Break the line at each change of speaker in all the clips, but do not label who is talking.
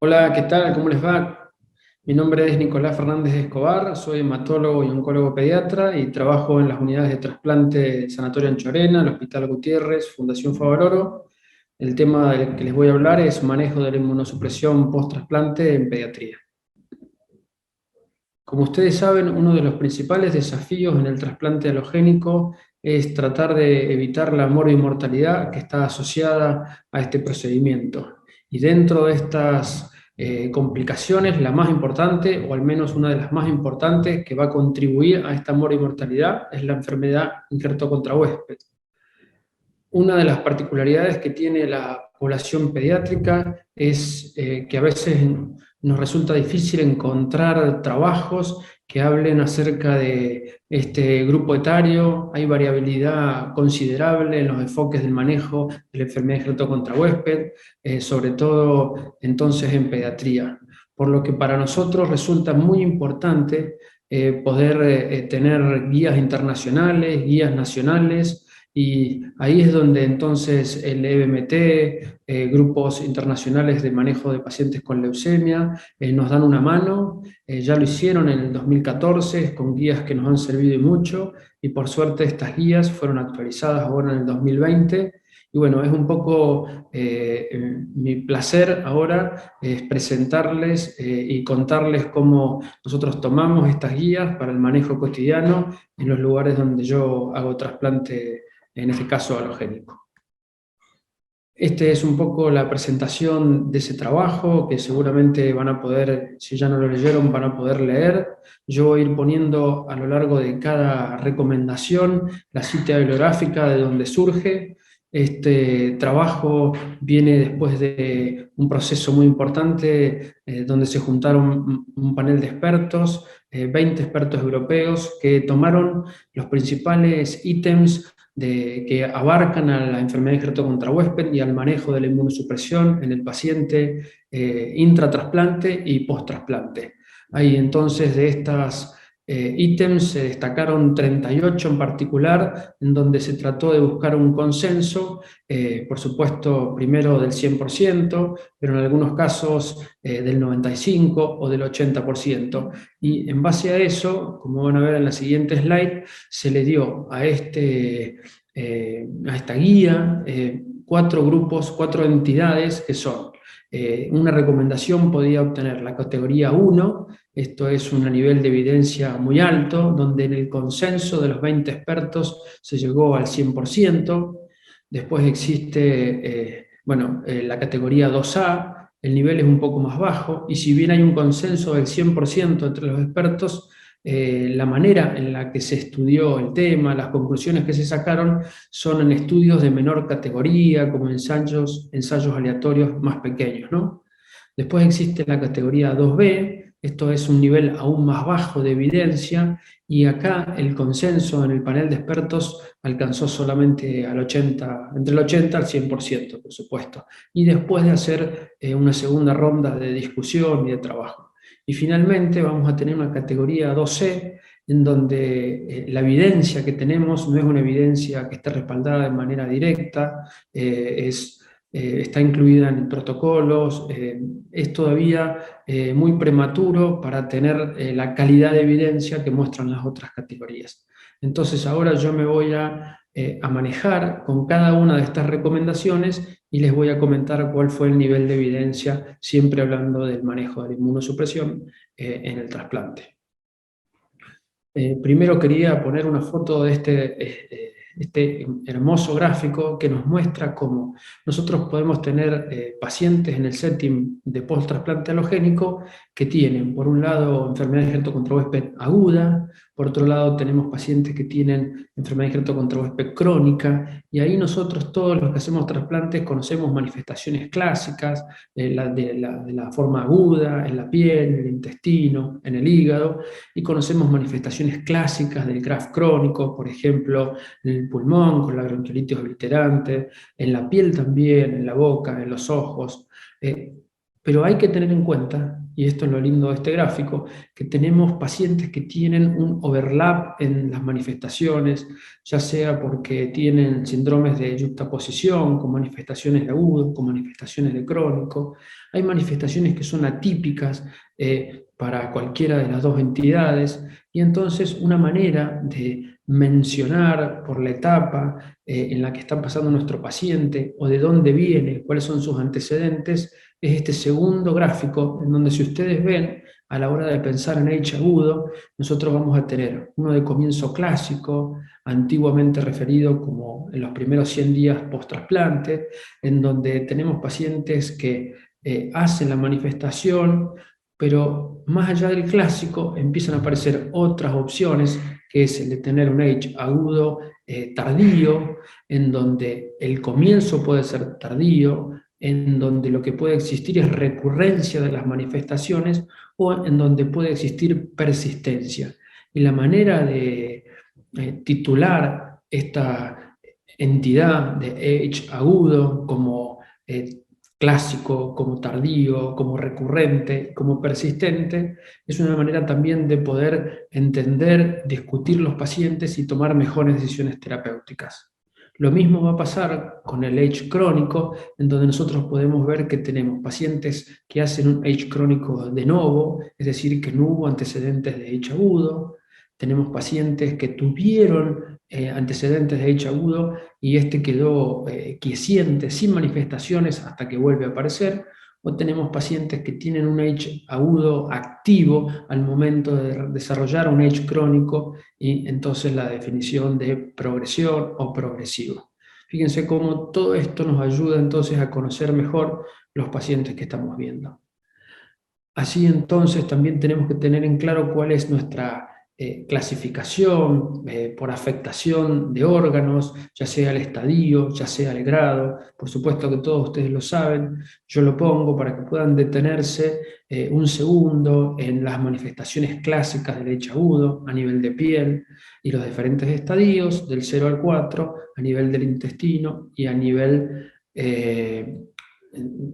Hola, ¿qué tal? ¿Cómo les va? Mi nombre es Nicolás Fernández de Escobar, soy hematólogo y oncólogo pediatra y trabajo en las unidades de trasplante Sanatorio Anchorena, el Hospital Gutiérrez, Fundación Favaloro. El tema del que les voy a hablar es manejo de la inmunosupresión post-trasplante en pediatría. Como ustedes saben, uno de los principales desafíos en el trasplante alogénico es tratar de evitar la morbi-mortalidad que está asociada a este procedimiento. Y dentro de estas complicaciones, la más importante, o al menos una de las más importantes que va a contribuir a esta morbi-mortalidad, es la enfermedad injerto contra huésped. Una de las particularidades que tiene la población pediátrica es que a veces nos resulta difícil encontrar trabajos que hablen acerca de este grupo etario. Hay variabilidad considerable en los enfoques del manejo de la enfermedad de injerto contra huésped, sobre todo entonces en pediatría. Por lo que para nosotros resulta muy importante poder tener guías internacionales, guías nacionales, y ahí es donde entonces el EBMT, grupos internacionales de manejo de pacientes con leucemia, nos dan una mano. Ya lo hicieron en el 2014 con guías que nos han servido y mucho, y por suerte estas guías fueron actualizadas ahora en el 2020. Y bueno, es un poco mi placer ahora es presentarles y contarles cómo nosotros tomamos estas guías para el manejo cotidiano en los lugares donde yo hago trasplante, en este caso halogénico. Este es un poco la presentación de ese trabajo que seguramente van a poder, si ya no lo leyeron, van a poder leer. Yo voy a ir poniendo a lo largo de cada recomendación la cita bibliográfica de donde surge. Este trabajo viene después de un proceso muy importante donde se juntaron un panel de expertos, 20 expertos europeos que tomaron los principales ítems que abarcan a la enfermedad de injerto contra huésped y al manejo de la inmunosupresión en el paciente intratrasplante y post-trasplante. Hay entonces de estas ítems se destacaron 38 en particular, en donde se trató de buscar un consenso, por supuesto, primero del 100%, pero en algunos casos del 95% o del 80%. Y en base a eso, como van a ver en la siguiente slide, se le dio a esta guía 4 grupos, 4 entidades que son una recomendación podía obtener la categoría 1, esto es un nivel de evidencia muy alto, donde en el consenso de los 20 expertos se llegó al 100%. Después existe la categoría 2A, el nivel es un poco más bajo, y si bien hay un consenso del 100% entre los expertos, la manera en la que se estudió el tema, las conclusiones que se sacaron, son en estudios de menor categoría, como ensayos aleatorios más pequeños, ¿no? Después existe la categoría 2B, esto es un nivel aún más bajo de evidencia, y acá el consenso en el panel de expertos alcanzó solamente entre el 80 al 100%, por supuesto, y después de hacer una segunda ronda de discusión y de trabajo. Y finalmente vamos a tener una categoría 2C, en donde la evidencia que tenemos no es una evidencia que esté respaldada de manera directa, está incluida en protocolos, es todavía muy prematuro para tener la calidad de evidencia que muestran las otras categorías. Entonces ahora yo me voy a manejar con cada una de estas recomendaciones y les voy a comentar cuál fue el nivel de evidencia, siempre hablando del manejo de la inmunosupresión en el trasplante. Primero quería poner una foto de este hermoso gráfico que nos muestra cómo nosotros podemos tener pacientes en el setting de post-trasplante halogénico que tienen, por un lado, enfermedad de injerto contra huésped aguda, por otro lado tenemos pacientes que tienen enfermedad de injerto contra huésped crónica, y ahí nosotros todos los que hacemos trasplantes conocemos manifestaciones clásicas de la forma aguda, en la piel, en el intestino, en el hígado, y conocemos manifestaciones clásicas del graft crónico, por ejemplo, en el pulmón, con la bronquiolitis obliterante, en la piel también, en la boca, en los ojos. Pero hay que tener en cuenta y esto es lo lindo de este gráfico, que tenemos pacientes que tienen un overlap en las manifestaciones, ya sea porque tienen síndromes de yuxtaposición, con manifestaciones de agudo, con manifestaciones de crónico. Hay manifestaciones que son atípicas para cualquiera de las dos entidades, y entonces una manera de mencionar por la etapa en la que está pasando nuestro paciente, o de dónde viene, cuáles son sus antecedentes, es este segundo gráfico, en donde si ustedes ven, a la hora de pensar en H agudo, nosotros vamos a tener uno de comienzo clásico, antiguamente referido como en los primeros 100 días post-trasplante, en donde tenemos pacientes que hacen la manifestación, pero más allá del clásico empiezan a aparecer otras opciones, que es el de tener un H agudo tardío, en donde el comienzo puede ser tardío, en donde lo que puede existir es recurrencia de las manifestaciones, o en donde puede existir persistencia. Y la manera de titular esta entidad de H agudo como clásico, como tardío, como recurrente, como persistente, es una manera también de poder entender, discutir los pacientes y tomar mejores decisiones terapéuticas. Lo mismo va a pasar con el H crónico, en donde nosotros podemos ver que tenemos pacientes que hacen un H crónico de novo, es decir, que no hubo antecedentes de H agudo. Tenemos pacientes que tuvieron antecedentes de H agudo y este quedó quiesciente, sin manifestaciones hasta que vuelve a aparecer. O tenemos pacientes que tienen un H agudo activo al momento de desarrollar un H crónico, y entonces la definición de progresión o progresivo. Fíjense cómo todo esto nos ayuda entonces a conocer mejor los pacientes que estamos viendo. Así entonces también tenemos que tener en claro cuál es nuestra clasificación por afectación de órganos, ya sea el estadio, ya sea el grado. Por supuesto que todos ustedes lo saben, yo lo pongo para que puedan detenerse un segundo en las manifestaciones clásicas del H agudo a nivel de piel, y los diferentes estadios del 0 al 4 a nivel del intestino y a nivel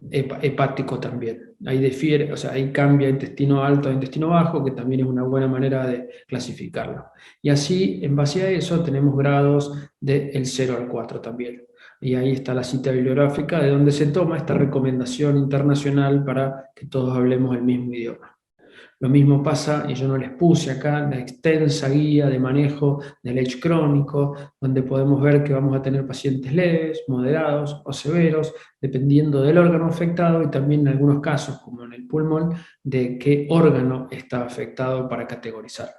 hepático también. Ahí difiere, o sea, ahí cambia intestino alto a intestino bajo, que también es una buena manera de clasificarlo. Y así, en base a eso, tenemos grados del 0 al 4 también. Y ahí está la cita bibliográfica de donde se toma esta recomendación internacional para que todos hablemos el mismo idioma. Lo mismo pasa, y yo no les puse acá, la extensa guía de manejo del H crónico, donde podemos ver que vamos a tener pacientes leves, moderados o severos, dependiendo del órgano afectado, y también en algunos casos, como en el pulmón, de qué órgano está afectado para categorizarlo.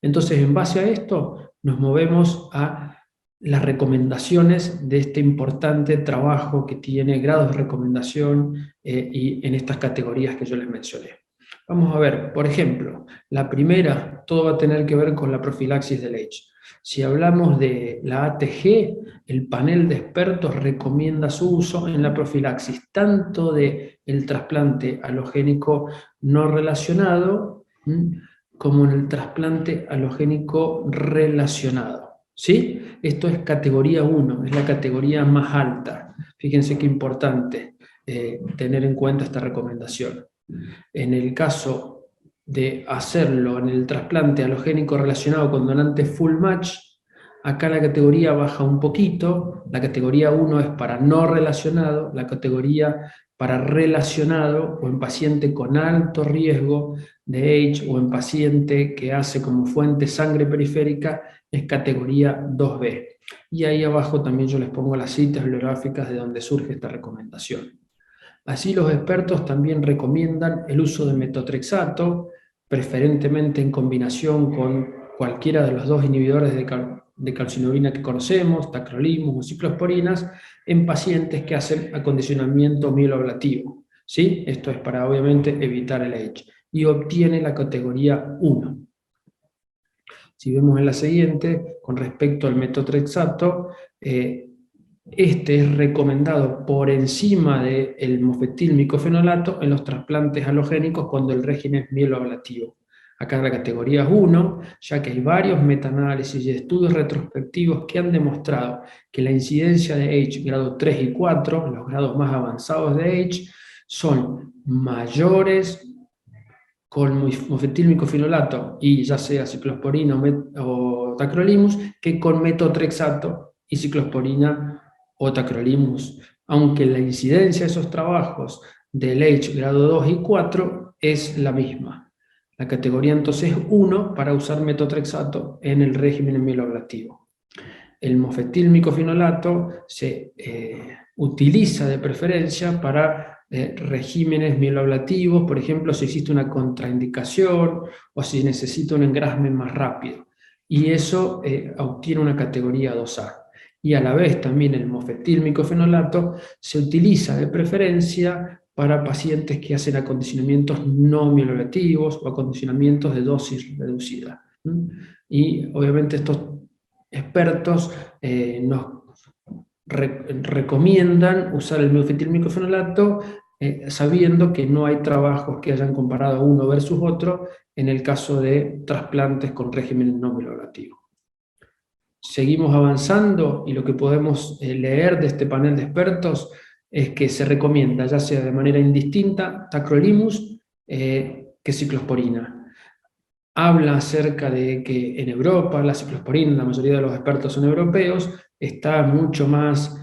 Entonces, en base a esto, nos movemos a las recomendaciones de este importante trabajo que tiene grados de recomendación y en estas categorías que yo les mencioné. Vamos a ver, por ejemplo, la primera, todo va a tener que ver con la profilaxis del H. Si hablamos de la ATG, el panel de expertos recomienda su uso en la profilaxis, tanto del trasplante alogénico no relacionado como en el trasplante alogénico relacionado. ¿Sí? Esto es categoría 1, es la categoría más alta. Fíjense qué importante tener en cuenta esta recomendación. En el caso de hacerlo en el trasplante alogénico relacionado con donante full match, acá la categoría baja un poquito. La categoría 1 es para no relacionado, la categoría para relacionado o en paciente con alto riesgo de H o en paciente que hace como fuente sangre periférica es categoría 2B. Y ahí abajo también yo les pongo las citas bibliográficas de donde surge esta recomendación. Así, los expertos también recomiendan el uso de metotrexato, preferentemente en combinación con cualquiera de los dos inhibidores de calcinurina que conocemos, tacrolimus o ciclosporinas, en pacientes que hacen acondicionamiento mieloablativo. ¿Sí? Esto es para, obviamente, evitar el H. Y obtiene la categoría 1. Si vemos en la siguiente, con respecto al metotrexato, este es recomendado por encima del mofetil-micofenolato en los trasplantes halogénicos cuando el régimen es mieloablativo. Acá en la categoría 1, ya que hay varios metaanálisis y estudios retrospectivos que han demostrado que la incidencia de H grado 3 y 4, los grados más avanzados de H, son mayores con mofetilmicofenolato y ya sea ciclosporina o tacrolimus que con metotrexato y ciclosporina o tacrolimus, aunque la incidencia de esos trabajos del H grado 2 y 4 es la misma. La categoría entonces es 1 para usar metotrexato en el régimen mieloablativo. El mofetilmicofenolato se utiliza de preferencia para regímenes mieloablativos, por ejemplo, si existe una contraindicación o si necesita un engrasme más rápido. Y eso obtiene una categoría 2A. Y a la vez también el mofetilmicofenolato se utiliza de preferencia para pacientes que hacen acondicionamientos no mieloablativos o acondicionamientos de dosis reducida. Y obviamente estos expertos nos recomiendan usar el mofetilmicofenolato sabiendo que no hay trabajos que hayan comparado uno versus otro en el caso de trasplantes con régimen no mieloablativo. Seguimos avanzando y lo que podemos leer de este panel de expertos es que se recomienda, ya sea de manera indistinta, tacrolimus que ciclosporina. Habla acerca de que en Europa la ciclosporina, la mayoría de los expertos son europeos, está mucho más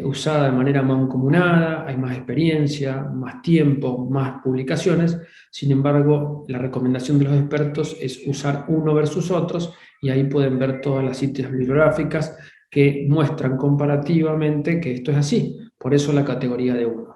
usada de manera mancomunada, hay más experiencia, más tiempo, más publicaciones. Sin embargo, la recomendación de los expertos es usar uno versus otros, y ahí pueden ver todas las citas bibliográficas que muestran comparativamente que esto es así. Por eso la categoría de 1.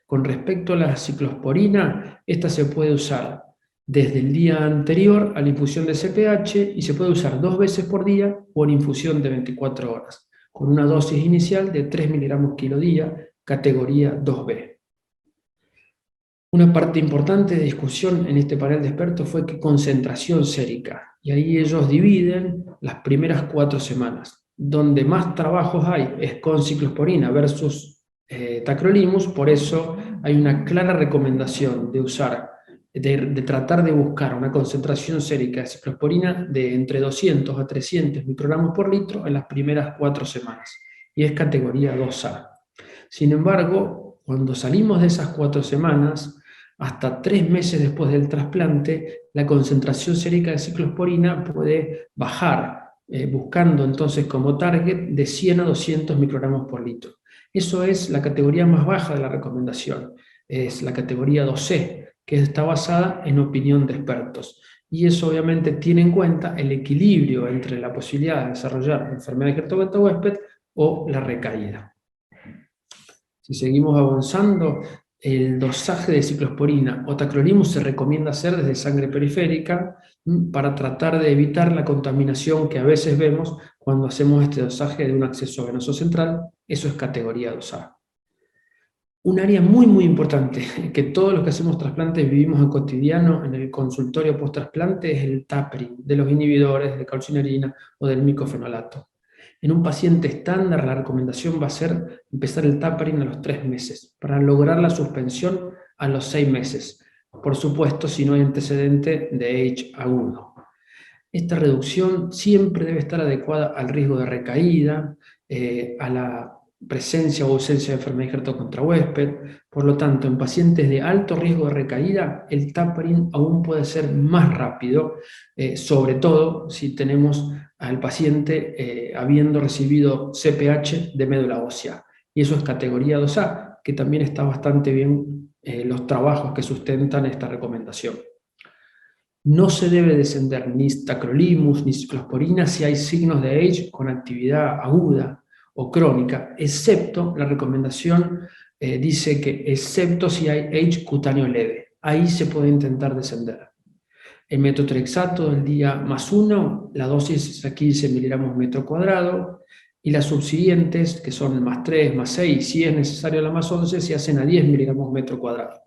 Con respecto a la ciclosporina, esta se puede usar desde el día anterior a la infusión de CPH y se puede usar 2 veces por día o en infusión de 24 horas, con una dosis inicial de 3 miligramos kilo día, categoría 2B. Una parte importante de discusión en este panel de expertos fue qué concentración sérica, y ahí ellos dividen las primeras 4 semanas. Donde más trabajos hay es con ciclosporina versus tacrolimus, por eso hay una clara recomendación de usar, de tratar de buscar una concentración sérica de ciclosporina de entre 200 a 300 microgramos por litro en las primeras 4 semanas, y es categoría 2A. Sin embargo, cuando salimos de esas 4 semanas, hasta 3 meses después del trasplante, la concentración sérica de ciclosporina puede bajar, buscando entonces como target de 100 a 200 microgramos por litro. Eso es la categoría más baja de la recomendación, es la categoría 2C, que está basada en opinión de expertos. Y eso obviamente tiene en cuenta el equilibrio entre la posibilidad de desarrollar enfermedad de Hurtado-Huésped o la recaída. Si seguimos avanzando, el dosaje de ciclosporina o tacrolimus se recomienda hacer desde sangre periférica para tratar de evitar la contaminación que a veces vemos cuando hacemos este dosaje de un acceso venoso central. Eso es categoría 2A. Un área muy muy importante que todos los que hacemos trasplantes vivimos en cotidiano en el consultorio post-trasplante es el tapering de los inhibidores de calcinerina o del micofenolato. En un paciente estándar la recomendación va a ser empezar el tapering a los 3 meses para lograr la suspensión a los 6 meses, por supuesto si no hay antecedente de H agudo. Esta reducción siempre debe estar adecuada al riesgo de recaída, a la presencia o ausencia de enfermedad injerto contra huésped. Por lo tanto, en pacientes de alto riesgo de recaída, el tapering aún puede ser más rápido, sobre todo si tenemos al paciente habiendo recibido CPH de médula ósea. Y eso es categoría 2A, que también está bastante bien los trabajos que sustentan esta recomendación. No se debe descender ni tacrolimus ni ciclosporina si hay signos de H con actividad aguda o crónica, excepto la recomendación dice que excepto si hay H cutáneo leve. Ahí se puede intentar descender. El metotrexato del día +1, la dosis es a 15 miligramos metro cuadrado, y las subsiguientes, que son el +3, +6, si es necesario la +11, se hacen a 10 miligramos metro cuadrado.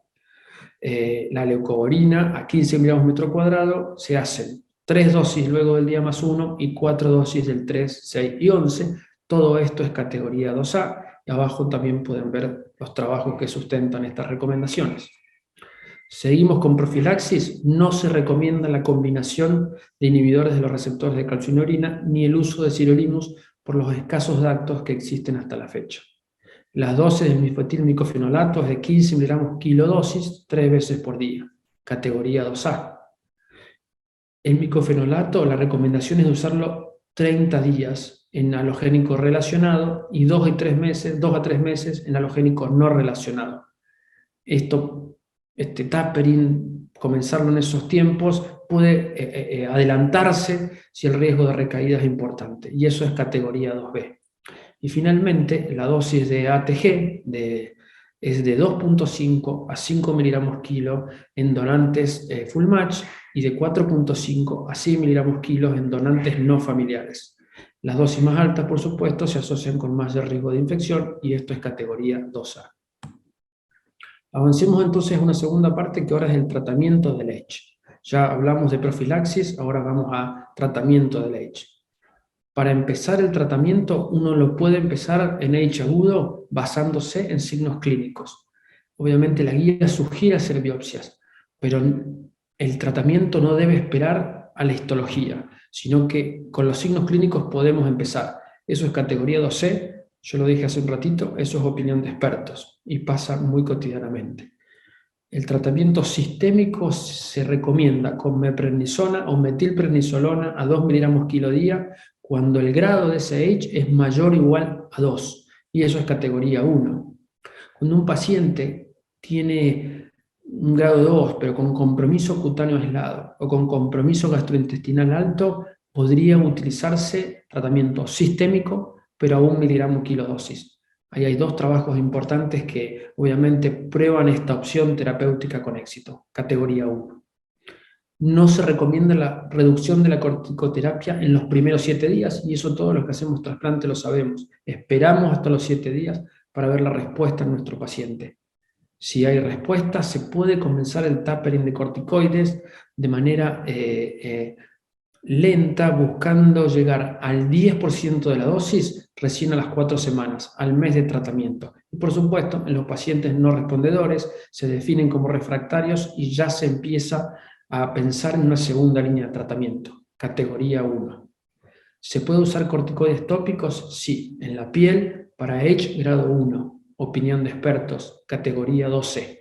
La leucovorina a 15 miligramos metro cuadrado, se hacen 3 dosis luego del día +1 y 4 dosis del 3, 6 y 11. Todo esto es categoría 2A, y abajo también pueden ver los trabajos que sustentan estas recomendaciones. Seguimos con profilaxis. No se recomienda la combinación de inhibidores de los receptores de calcineurina ni el uso de sirolimus por los escasos datos que existen hasta la fecha. Las dosis de mifetilmicofenolato es de 15 miligramos kilodosis 3 veces por día. categoría 2A. El micofenolato, la recomendación es de usarlo 30 días en halogénico relacionado y 2 a 3 meses en halogénico no relacionado. Este tapering, comenzarlo en esos tiempos, puede adelantarse si el riesgo de recaída es importante, y eso es categoría 2B. Y finalmente, la dosis de ATG es de 2.5 a 5 miligramos kilo en donantes full match y de 4.5 a 6 miligramos kilo en donantes no familiares. Las dosis más altas, por supuesto, se asocian con más riesgo de infección, y esto es categoría 2A. Avancemos entonces a una segunda parte, que ahora es el tratamiento del H. Ya hablamos de profilaxis, ahora vamos a tratamiento del H. Para empezar el tratamiento, uno lo puede empezar en H agudo basándose en signos clínicos. Obviamente la guía sugiere hacer biopsias, pero el tratamiento no debe esperar a la histología, sino que con los signos clínicos podemos empezar. Eso es categoría 2C, yo lo dije hace un ratito, eso es opinión de expertos y pasa muy cotidianamente. El tratamiento sistémico se recomienda con meprednisona o metilprednisolona a 2 miligramos kilo día cuando el grado de SH es mayor o igual a 2, y eso es categoría 1. Cuando un paciente tiene un grado 2, pero con compromiso cutáneo aislado o con compromiso gastrointestinal alto, podría utilizarse tratamiento sistémico, pero a 1 miligramo kilo dosis. Ahí hay dos trabajos importantes que obviamente prueban esta opción terapéutica con éxito, categoría 1. No se recomienda la reducción de la corticoterapia en los primeros 7 días, y eso todos los que hacemos trasplante lo sabemos. Esperamos hasta los 7 días para ver la respuesta en nuestro paciente. Si hay respuesta, se puede comenzar el tapering de corticoides de manera lenta, buscando llegar al 10% de la dosis recién a las 4 semanas, al mes de tratamiento. Y por supuesto, en los pacientes no respondedores se definen como refractarios y ya se empieza a pensar en una segunda línea de tratamiento, categoría 1. ¿Se puede usar corticoides tópicos? Sí, en la piel para H grado 1, opinión de expertos, categoría 2C.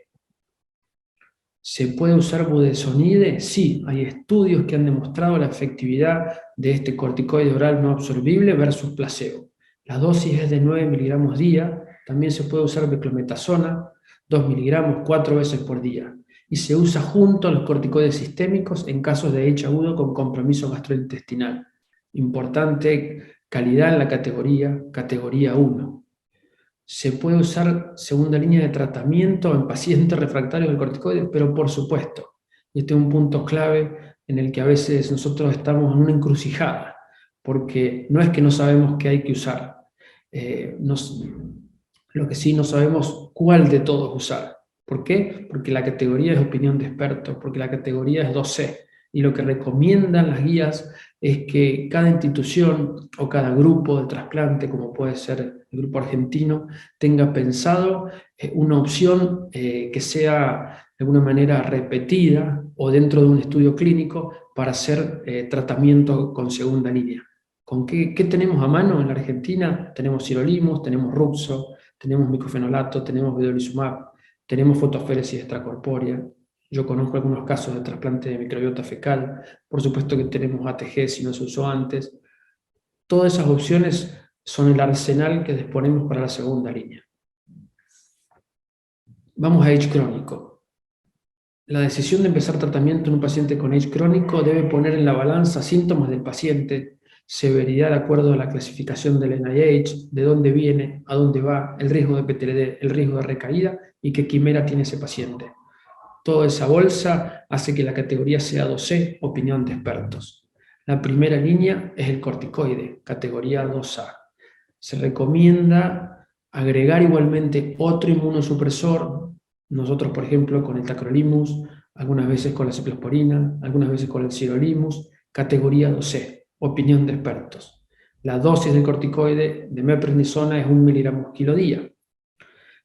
¿Se puede usar budesonide? Sí, hay estudios que han demostrado la efectividad de este corticoide oral no absorbible versus placebo. La dosis es de 9 miligramos día, también se puede usar beclometasona, 2 miligramos 4 veces por día, y se usa junto a los corticoides sistémicos en casos de H agudo con compromiso gastrointestinal. Importante calidad en la categoría 1. Se puede usar segunda línea de tratamiento en pacientes refractarios al corticoide, pero por supuesto, y este es un punto clave en el que a veces nosotros estamos en una encrucijada, porque no es que no sabemos qué hay que usar, lo que sí no sabemos cuál de todos usar. ¿Por qué? Porque la categoría es opinión de expertos, porque la categoría es 2C, y lo que recomiendan las guías es que cada institución o cada grupo de trasplante, como puede ser el grupo argentino, tenga pensado una opción que sea de alguna manera repetida o dentro de un estudio clínico para hacer tratamiento con segunda línea. ¿Con qué tenemos a mano en la Argentina? Tenemos sirolimus, tenemos ruxo, tenemos micofenolato, tenemos vedolizumab, tenemos fotoféresis extracorpórea. Yo conozco algunos casos de trasplante de microbiota fecal, por supuesto que tenemos ATG si no se usó antes. Todas esas opciones son el arsenal que disponemos para la segunda línea. Vamos a H crónico. La decisión de empezar tratamiento en un paciente con H crónico debe poner en la balanza síntomas del paciente, severidad de acuerdo a la clasificación del NIH, de dónde viene, a dónde va, el riesgo de PTLD, el riesgo de recaída y qué quimera tiene ese paciente. Toda esa bolsa hace que la categoría sea 2C, opinión de expertos. La primera línea es el corticoide, categoría 2A. Se recomienda agregar igualmente otro inmunosupresor, nosotros por ejemplo con el tacrolimus, algunas veces con la ciclosporina, algunas veces con el sirolimus, categoría 2C, opinión de expertos. La dosis del corticoide de meprednisona es 1 miligramo kilo día.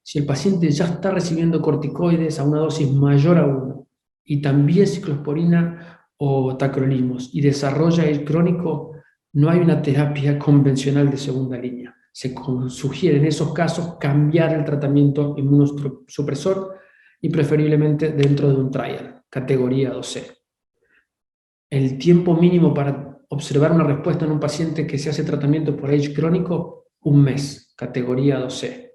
Si el paciente ya está recibiendo corticoides a una dosis mayor a 1 y también ciclosporina o tacrolimus y desarrolla el crónico, no hay una terapia convencional de segunda línea. Se sugiere en esos casos cambiar el tratamiento inmunosupresor y preferiblemente dentro de un trial, categoría 2C. El tiempo mínimo para observar una respuesta en un paciente que se hace tratamiento por H crónico, 1 mes, categoría 2C.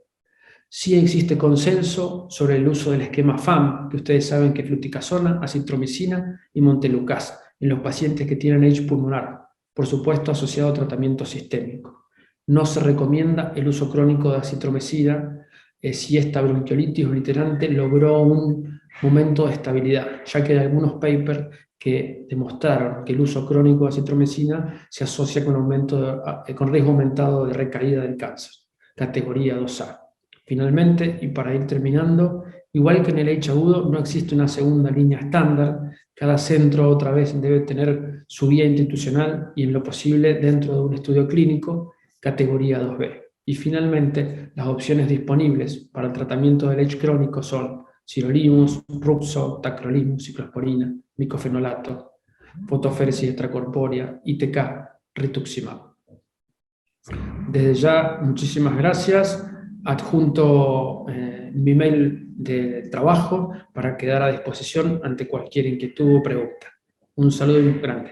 Sí existe consenso sobre el uso del esquema FAM, que ustedes saben que es fluticasona, acitromicina y montelukast, en los pacientes que tienen H pulmonar, por supuesto asociado a tratamiento sistémico. No se recomienda el uso crónico de acitromicina si esta bronquiolitis obliterante logró un momento de estabilidad, ya que hay algunos papers que demostraron que el uso crónico de acitromicina se asocia con riesgo aumentado de recaída del cáncer, categoría 2A. Finalmente, y para ir terminando, igual que en el H agudo, no existe una segunda línea estándar. Cada centro, otra vez, debe tener su guía institucional y, en lo posible, dentro de un estudio clínico, categoría 2B. Y finalmente, las opciones disponibles para el tratamiento del H crónico son sirolimus, ruxo, tacrolimus, ciclosporina, micofenolato, fotoféresis extracorpórea, ITK, rituximab. Desde ya, muchísimas gracias. Adjunto mi mail de trabajo para quedar a disposición ante cualquier inquietud o pregunta. Un saludo grande.